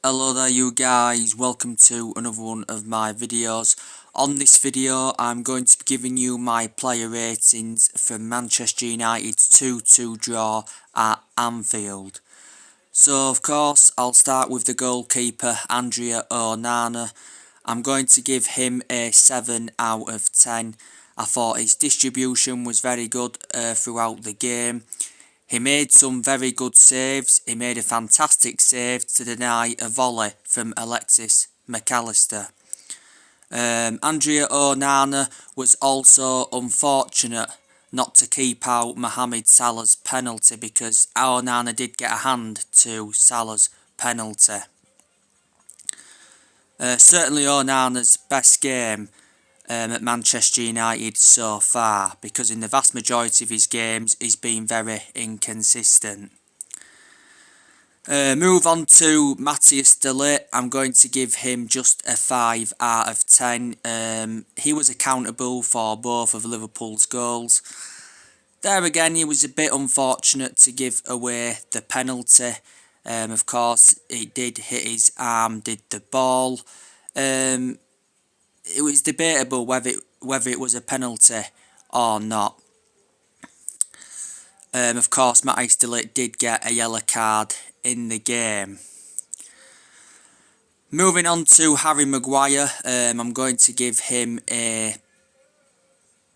Hello there you guys, welcome to another one of my videos. On this video I'm going to be giving you my player ratings for Manchester United's 2-2 draw at Anfield. So of course I'll start with the goalkeeper Andrea Onana. I'm going to give him a 7 out of 10. I thought his distribution was very good throughout the game. He made some very good saves. He made a fantastic save to deny a volley from Alexis McAllister. Andrea Onana was also unfortunate not to keep out Mohamed Salah's penalty because Onana did get a hand to Salah's penalty. Certainly Onana's best game at Manchester United so far, because in the vast majority of his games he's been very inconsistent. Move on to Matthias de Ligt. I'm going to give him just a 5 out of 10. He was accountable for both of Liverpool's goals. There again, he was a bit unfortunate to give away the penalty. Of course, it did hit his arm, did the ball. It was debatable whether it was a penalty or not. Of course, Matthias de Ligt did get a yellow card in the game. Moving on to Harry Maguire, I'm going to give him a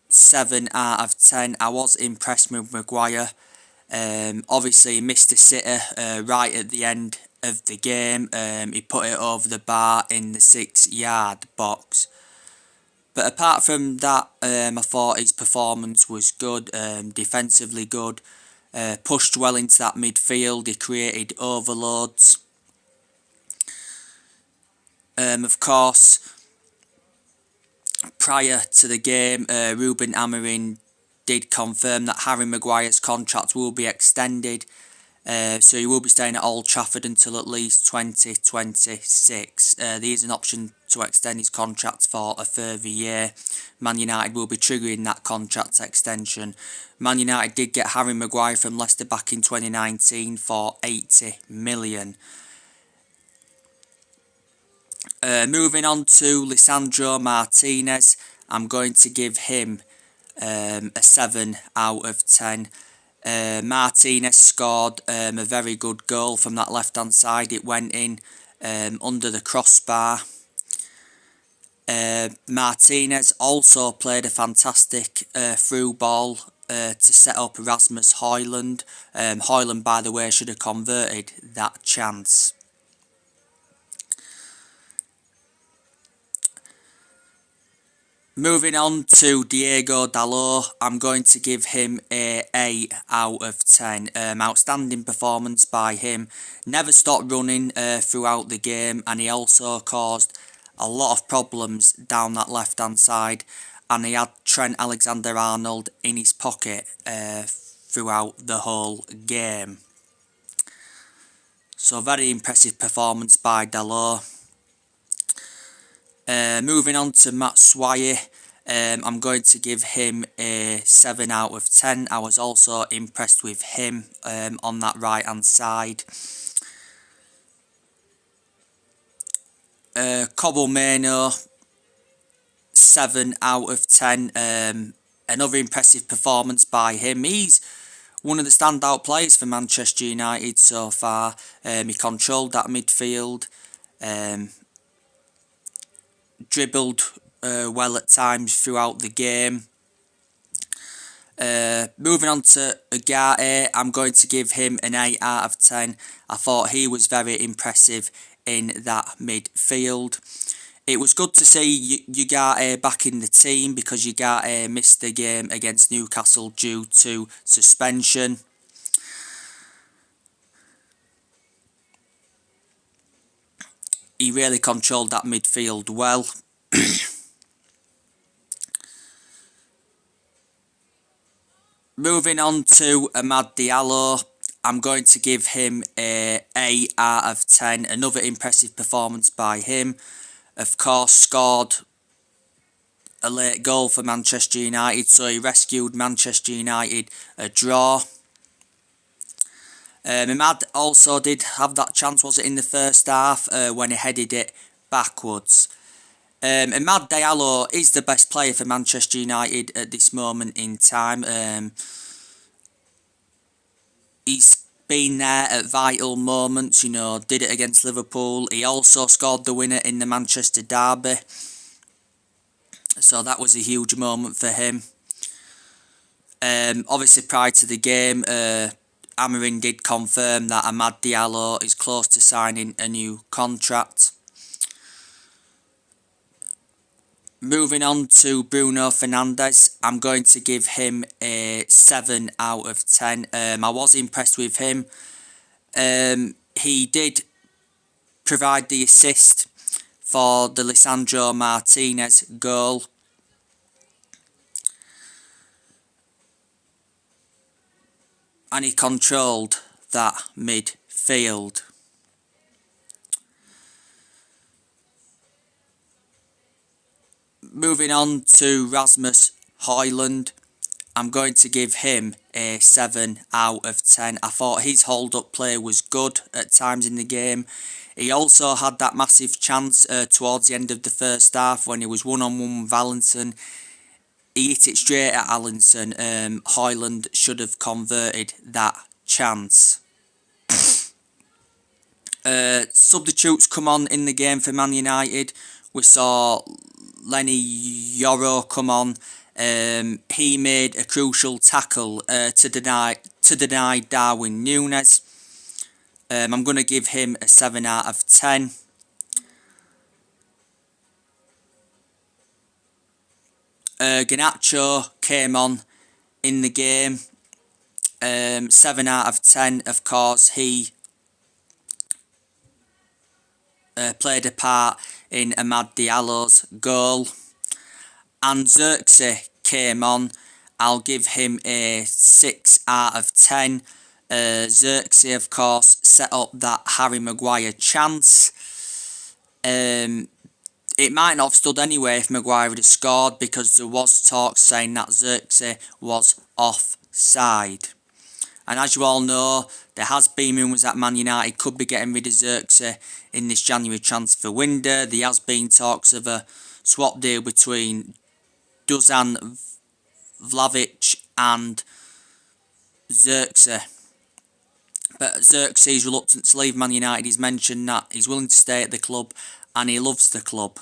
7 out of 10. I was impressed with Maguire. Obviously, he missed a sitter right at the end of the game. He put it over the bar in the 6-yard box. But apart from that, I thought his performance was good, defensively good, pushed well into that midfield, he created overloads. Of course, prior to the game, Ruben Amorim did confirm that Harry Maguire's contract will be extended, so he will be staying at Old Trafford until at least 2026. There is an option to extend his contract for a further year. Man United will be triggering that contract extension. Man United did get Harry Maguire from Leicester back in 2019 for 80 million. Moving on to Lisandro Martinez, I'm going to give him a 7 out of 10. Martinez scored a very good goal from that left-hand side. It went in under the crossbar. Martinez also played a fantastic through ball to set up Rasmus Højlund. Højlund, by the way, should have converted that chance. Moving on to Diego Dalot, I'm going to give him a 8 out of 10. Outstanding performance by him. Never stopped running throughout the game, and he also caused a lot of problems down that left-hand side, and he had Trent Alexander-Arnold in his pocket throughout the whole game. So very impressive performance by Dalot. Moving on to Matt Swire, I'm going to give him a 7 out of 10. I was also impressed with him on that right hand side. Cobble Mano, 7 out of 10. Another impressive performance by him. He's one of the standout players for Manchester United so far. He controlled that midfield. Dribbled well at times throughout the game. Moving on to Ugarte, I'm going to give him an 8 out of 10. I thought he was very impressive in that midfield. It was good to see Ugarte back in the team because Ugarte missed the game against Newcastle due to suspension. He really controlled that midfield well. Moving on to Amad Diallo, I'm going to give him a 8 out of 10. Another impressive performance by him. Of course, scored a late goal for Manchester United, so he rescued Manchester United a draw. Imad also did have that chance, was it in the first half, when he headed it backwards. Imad Diallo is the best player for Manchester United at this moment in time. He's been there at vital moments, did it against Liverpool. He also scored the winner in the Manchester derby. So that was a huge moment for him. Obviously, prior to the game, Amorim did confirm that Amad Diallo is close to signing a new contract. Moving on to Bruno Fernandes, I'm going to give him a 7 out of 10. I was impressed with him. He did provide the assist for the Lisandro Martinez goal. And he controlled that midfield. Moving on to Rasmus Højlund, I'm going to give him a 7 out of 10. I thought his hold-up play was good at times in the game. He also had that massive chance towards the end of the first half when he was one-on-one with Alisson. He hit it straight at Alisson. Højlund should have converted that chance. Substitutes come on in the game for Man United. We saw Lenny Yoro come on. He made a crucial tackle to deny Darwin Núñez. I'm going to give him a 7 out of 10. Garnacho came on in the game. 7 out of 10, of course. He played a part in Amad Diallo's goal. And Xerxes came on. I'll give him a 6 out of 10. Xerxes, of course, set up that Harry Maguire chance. It might not have stood anyway if Maguire had scored, because there was talk saying that Xerxes was offside. And as you all know, there has been rumours that Man United could be getting rid of Xerxes in this January transfer window. There has been talks of a swap deal between Dusan Vlahovic and Xerxes. But Xerxes' reluctance to leave Man United, he's mentioned that he's willing to stay at the club and he loves the club.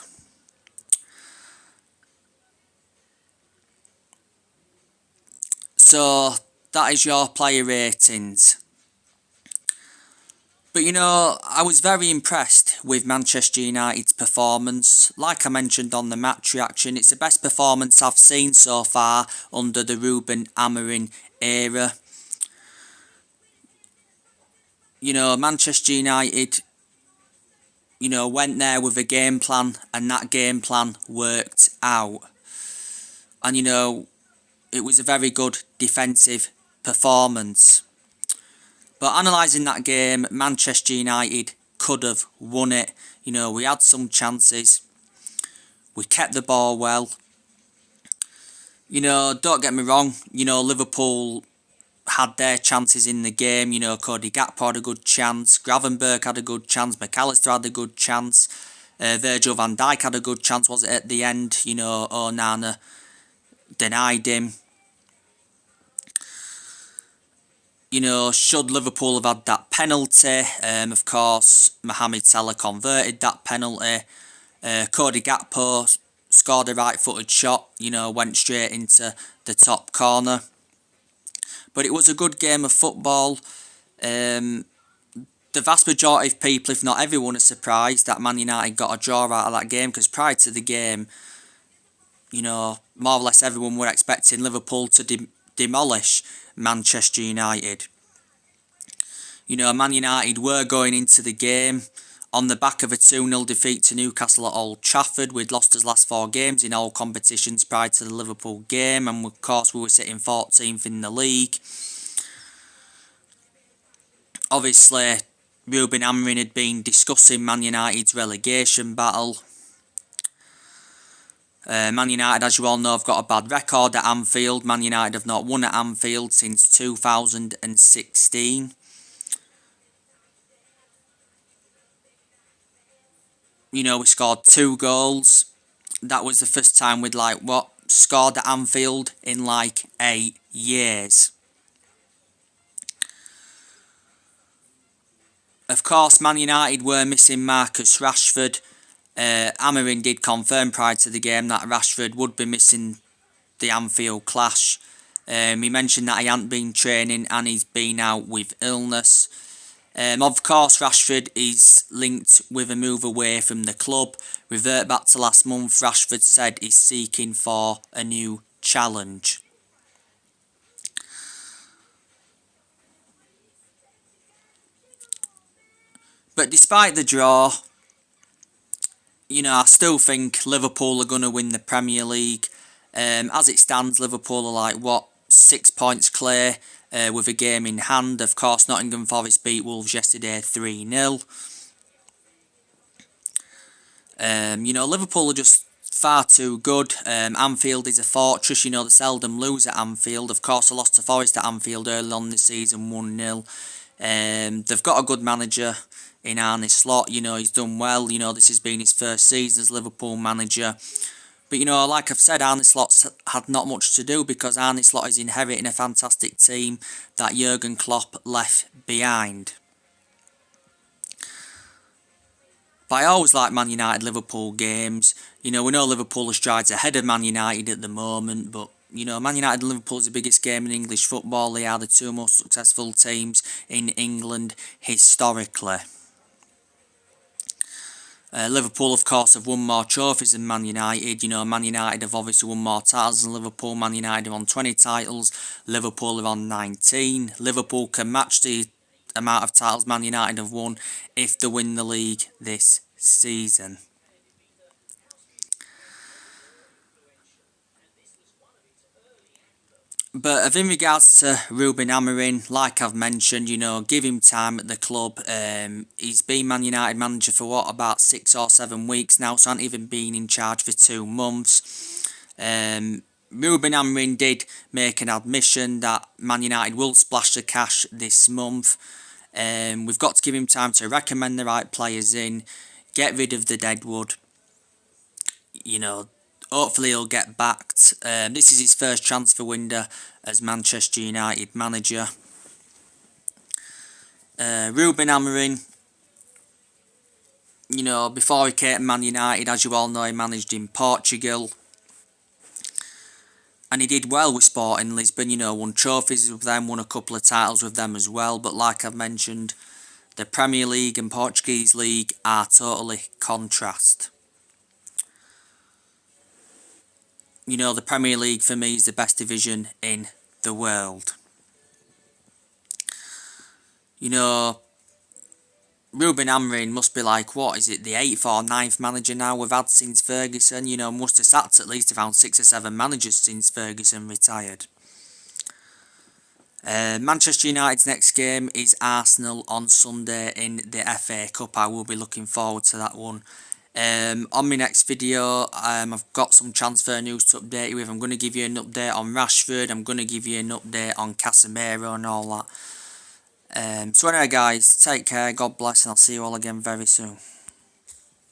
So that is your player ratings. But I was very impressed with Manchester United's performance. Like I mentioned on the match reaction, it's the best performance I've seen so far under the Ruben Amorim era. Manchester United, went there with a game plan, and that game plan worked out. And, it was a very good defensive performance. But analysing that game, Manchester United could have won it. We had some chances. We kept the ball well. Don't get me wrong. Liverpool had their chances in the game. Cody Gakpo had a good chance. Gravenberch had a good chance. McAllister had a good chance. Virgil van Dijk had a good chance, was it, at the end? Onana denied him. Should Liverpool have had that penalty? Of course, Mohamed Salah converted that penalty. Cody Gakpo scored a right-footed shot, went straight into the top corner. But it was a good game of football. The vast majority of people, if not everyone, are surprised that Man United got a draw out of that game, because prior to the game, more or less everyone were expecting Liverpool to demolish Manchester United. Man United were going into the game on the back of a 2-0 defeat to Newcastle at Old Trafford. We'd lost his last 4 games in all competitions prior to the Liverpool game, and of course we were sitting 14th in the league. Obviously, Ruben Amorim had been discussing Man United's relegation battle. Man United, as you all know, have got a bad record at Anfield. Man United have not won at Anfield since 2016. You know, we scored 2 goals. That was the first time we'd scored at Anfield in 8 years. Of course, Man United were missing Marcus Rashford. Amorim did confirm prior to the game that Rashford would be missing the Anfield clash. He mentioned that he hadn't been training and he's been out with illness. Of course, Rashford is linked with a move away from the club. Revert back to last month, Rashford said he's seeking for a new challenge. But despite the draw, you know, I still think Liverpool are going to win the Premier League. As it stands, Liverpool are 6 points clear with a game in hand. Of course, Nottingham Forest beat Wolves yesterday 3-0. You know, Liverpool are just far too good. Anfield is a fortress. You know, they seldom lose at Anfield. Of course, they lost to Forest at Anfield early on this season, 1-0. They've got a good manager in Arne Slot. You know, he's done well. You know, this has been his first season as Liverpool manager. But, you know, like I've said, Arne Slot's had not much to do because Arne Slot is inheriting a fantastic team that Jurgen Klopp left behind. But I always like Man United-Liverpool games. You know, we know Liverpool are strides ahead of Man United at the moment, but, you know, Man United and Liverpool is the biggest game in English football. They are the 2 most successful teams in England historically. Liverpool, of course, have won more trophies than Man United. You know, Man United have obviously won more titles than Liverpool. Man United are on 20 titles. Liverpool are on 19. Liverpool can match the amount of titles Man United have won if they win the league this season. But in regards to Ruben Amorim, like I've mentioned, you know, give him time at the club. He's been Man United manager for about 6 or 7 weeks now, so hasn't even been in charge for 2 months. Ruben Amorim did make an admission that Man United will splash the cash this month. We've got to give him time to recommend the right players in, get rid of the deadwood. You know, hopefully he'll get backed. This is his first transfer window as Manchester United manager. Ruben Amorim, you know, before he came to Man United, as you all know, he managed in Portugal. And he did well with Sporting Lisbon, you know, won trophies with them, won a couple of titles with them as well. But like I've mentioned, the Premier League and Portuguese League are totally contrast. You know, the Premier League for me is the best division in the world. You know, Ruben Amorim must be the 8th or 9th manager now we've had since Ferguson. You know, must have sacked at least around 6 or 7 managers since Ferguson retired. Manchester United's next game is Arsenal on Sunday in the FA Cup. I will be looking forward to that one. On my next video, I've got some transfer news to update you with. I'm going to give you an update on Rashford. I'm going to give you an update on Casemiro and all that. So anyway guys, take care, God bless, and I'll see you all again very soon.